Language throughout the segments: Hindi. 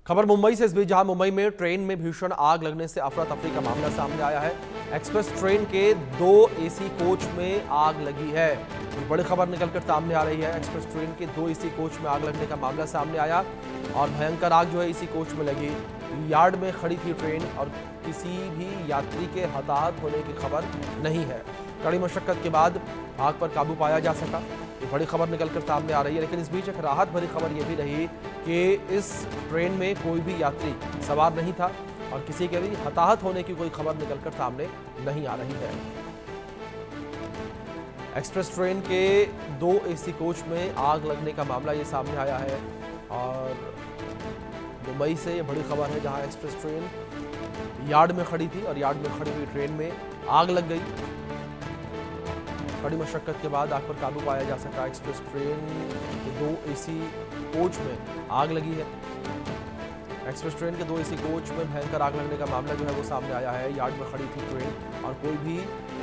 खबर मुंबई से इस बीच, जहां मुंबई में ट्रेन में भीषण आग लगने से अफरा तफरी का मामला सामने आया है। एक्सप्रेस ट्रेन के 2 एसी कोच में आग लगी है। बड़ी खबर निकलकर सामने आ रही है। एक्सप्रेस ट्रेन के 2 एसी कोच में आग लगने का मामला सामने आया और भयंकर आग जो है इसी कोच में लगी। यार्ड में खड़ी थी ट्रेन और किसी भी यात्री के हताहत होने की खबर नहीं है। कड़ी मशक्कत के बाद आग पर काबू पाया जा सका। ये बड़ी खबर निकलकर सामने आ रही है, लेकिन इस बीच एक राहत भरी खबर यह भी रही कि इस ट्रेन में कोई भी यात्री सवार नहीं था और किसी के भी हताहत होने की कोई खबर निकलकर सामने नहीं आ रही है। एक्सप्रेस ट्रेन के 2 एसी कोच में आग लगने का मामला ये सामने आया है और मुंबई से ये बड़ी खबर है, जहां एक्सप्रेस ट्रेन यार्ड में खड़ी थी और यार्ड में खड़ी हुई ट्रेन में आग लग गई। बड़ी मशक्कत के बाद आग पर काबू पाया जा सका। एक्सप्रेस ट्रेन के 2 एसी कोच में आग लगी है। एक्सप्रेस ट्रेन के 2 एसी कोच में भयंकर आग लगने का मामला जो है वो सामने आया है। यार्ड में खड़ी थी ट्रेन और कोई भी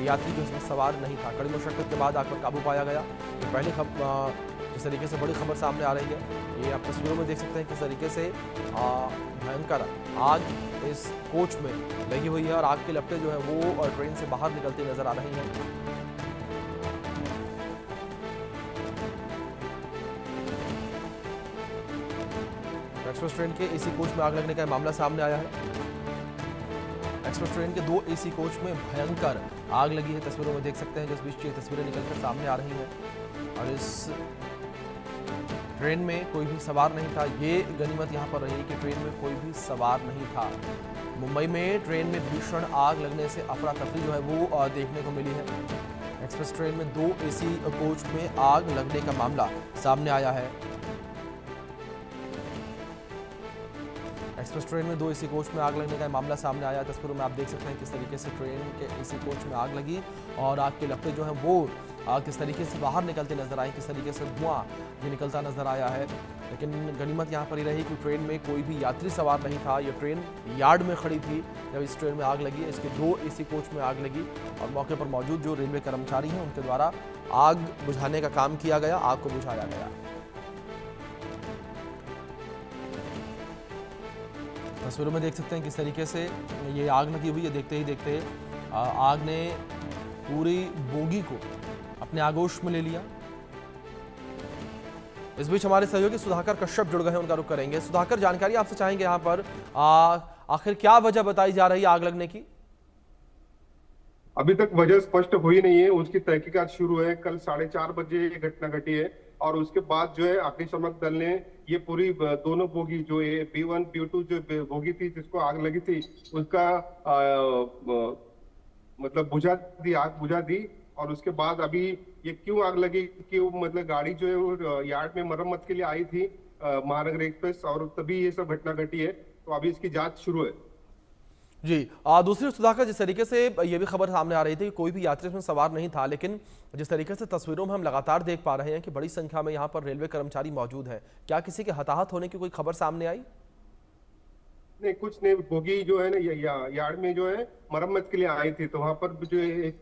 यात्री जो इसमें सवार नहीं था। कड़ी मशक्कत के बाद आग पर काबू पाया गया। ये पहली जिस तरीके से बड़ी खबर सामने आ रही है, ये आप तस्वीरों में देख सकते हैं किस तरीके से भयंकर आग इस कोच में लगी हुई है और आग की लपटें जो है वो ट्रेन से बाहर निकलती नजर आ रही हैं। एक्सप्रेस ट्रेन के एसी कोच में आग लगने का मामला सामने आया है। एक्सप्रेस ट्रेन के 2 एसी कोच में भयंकर आग लगी है। तस्वीरों में देख सकते हैं जिस बीच ये तस्वीरें निकलकर सामने आ रही हैं और इस ट्रेन में कोई भी सवार नहीं था। ये गनीमत यहाँ पर रही कि ट्रेन में कोई भी सवार नहीं था। मुंबई में ट्रेन में भीषण आग लगने से अफरा तफरी जो है वो देखने को मिली है। एक्सप्रेस ट्रेन में 2 एसी कोच में आग लगने का मामला सामने आया है। एक्सप्रेस ट्रेन में 2 एसी कोच में आग लगने का मामला सामने आया। तस्वीरों में आप देख सकते हैं किस तरीके से ट्रेन के एसी कोच में आग लगी और आग के लपटें जो हैं वो किस तरीके से बाहर निकलते नजर आए, किस तरीके से धुआं ये निकलता नजर आया है। लेकिन गनीमत यहाँ पर ही रही कि ट्रेन में कोई भी यात्री सवार नहीं था। ये ट्रेन यार्ड में खड़ी थी जब इस ट्रेन में आग लगी। इसके 2 एसी कोच में आग लगी और मौके पर मौजूद जो रेलवे कर्मचारी हैं उनके द्वारा आग बुझाने का काम किया गया, आग को बुझाया गया। तस्वीरों में देख सकते हैं किस तरीके से ये आग लगी हुई है। देखते ही देखते आग ने पूरी बोगी को अपने आगोश में ले लिया। इस बीच हमारे सहयोगी सुधाकर कश्यप जुड़ गए हैं, उनका रुख करेंगे। सुधाकर, जानकारी आपसे चाहेंगे यहाँ पर आखिर क्या वजह बताई जा रही है आग लगने की? अभी तक वजह स्पष्ट हुई नहीं है, उसकी तहकीकात शुरू है। कल 4:30 बजे ये घटना घटी है और उसके बाद जो है अग्निशमन दल ने ये पूरी दोनों बोगी जो B1 B2 जो बोगी थी जिसको आग लगी थी उसका मतलब आग बुझा दी। और उसके बाद अभी ये क्यों आग लगी, क्यों मतलब गाड़ी जो है वो यार्ड में मरम्मत के लिए आई थी महानगर एक्सप्रेस, और तभी ये सब घटना घटी है। तो अभी इसकी जांच शुरू है। जी, दूसरी सुधाकर, जिस तरीके से ये भी खबर सामने आ रही थी कि कोई भी यात्री इसमें सवार नहीं था, लेकिन जिस तरीके से तस्वीरों में हम लगातार देख पा रहे हैं कि बड़ी संख्या में यहाँ पर रेलवे कर्मचारी मौजूद हैं, क्या किसी के हताहत होने की कोई खबर सामने आई? नहीं, कुछ नहीं। बोगी जो है ना यार्ड में जो है मरम्मत के लिए आई थी, तो वहां पर जो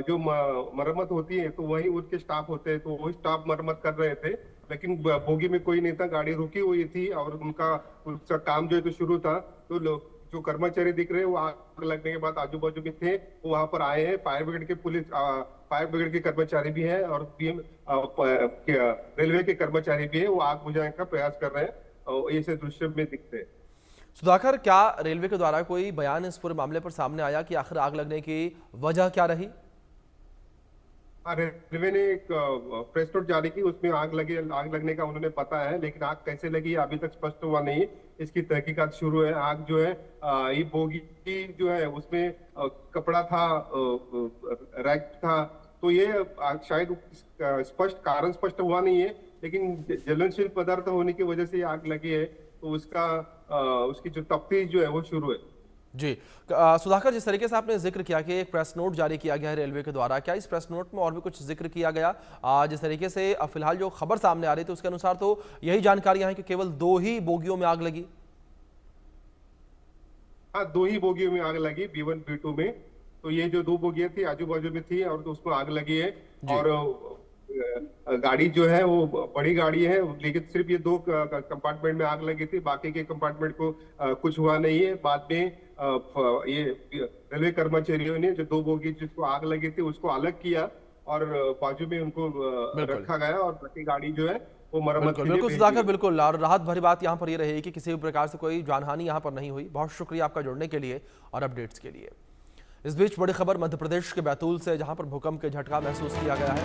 जो मरम्मत होती है तो वही उनके स्टाफ होते हैं, तो वही स्टाफ मरम्मत कर रहे थे। लेकिन बोगी में कोई नहीं था, गाड़ी रुकी हुई थी और उसका काम जो है तो शुरू था। तो जो कर्मचारी दिख रहे हैं वो आग लगने के बाद आजू बाजू में थे, वो वहां पर आए हैं। फायर ब्रिगेड के फायर ब्रिगेड के कर्मचारी भी हैं और रेलवे के कर्मचारी भी हैं, वो आग बुझाने का प्रयास कर रहे हैं और ऐसे दृश्य में दिखते हैं। सुधाकर, क्या रेलवे के द्वारा कोई बयान इस पूरे मामले पर सामने आया कि आखिर आग लगने की वजह क्या रही? रेलवे ने एक प्रेस नोट जारी की, उसमें आग लगने का उन्होंने पता है, लेकिन आग कैसे लगी अभी तक स्पष्ट हुआ नहीं। इसकी तहकीकात शुरू है। आग जो है ये बोगी जो है उसमें कपड़ा था, रैक था, तो ये शायद स्पष्ट कारण स्पष्ट हुआ नहीं है, लेकिन ज्वलनशील पदार्थ होने की वजह से आग लगी है। तो उसकी जो तफ्तीश जो है वो शुरू है। जी, सुधाकर, जिस तरीके से आपने जिक्र किया कि एक प्रेस नोट जारी किया गया है रेलवे के द्वारा, क्या इस प्रेस नोट में और भी कुछ जिक्र किया गया? जिस तरीके से फिलहाल जो खबर सामने आ रही थी उसके अनुसार तो यही जानकारियां हैं कि केवल 2 ही बोगियों में आग लगी। हाँ, 2 ही बोगियों में आग लगी, B1 B2 में। तो ये जो 2 बोगियां थी आजू बाजू में थी और तो उसमें आग लगी है। और गाड़ी जो है वो बड़ी गाड़ी है, लेकिन सिर्फ ये दो कंपार्टमेंट में आग लगी थी, बाकी के कंपार्टमेंट को कुछ हुआ नहीं है। बाद में ये रेलवे कर्मचारियों ने जो दो बोगी जिसको आग लगी थी उसको अलग किया और बाजू में उनको बिल्कुल रखा गया और बाकी गाड़ी जो है वो मरम्मत बिल्कुल के लिए बिल्कुल भेज दी सुधाकर, गई। बिल्कुल। और राहत भरी बात यहाँ पर ये रहेगी कि किसी भी प्रकार से कोई जानहानि यहाँ पर नहीं हुई। बहुत शुक्रिया आपका जुड़ने के लिए और अपडेट्स के लिए। इस बीच बड़ी खबर मध्य प्रदेश के बैतूल से, जहाँ पर भूकंप के झटका महसूस किया गया है।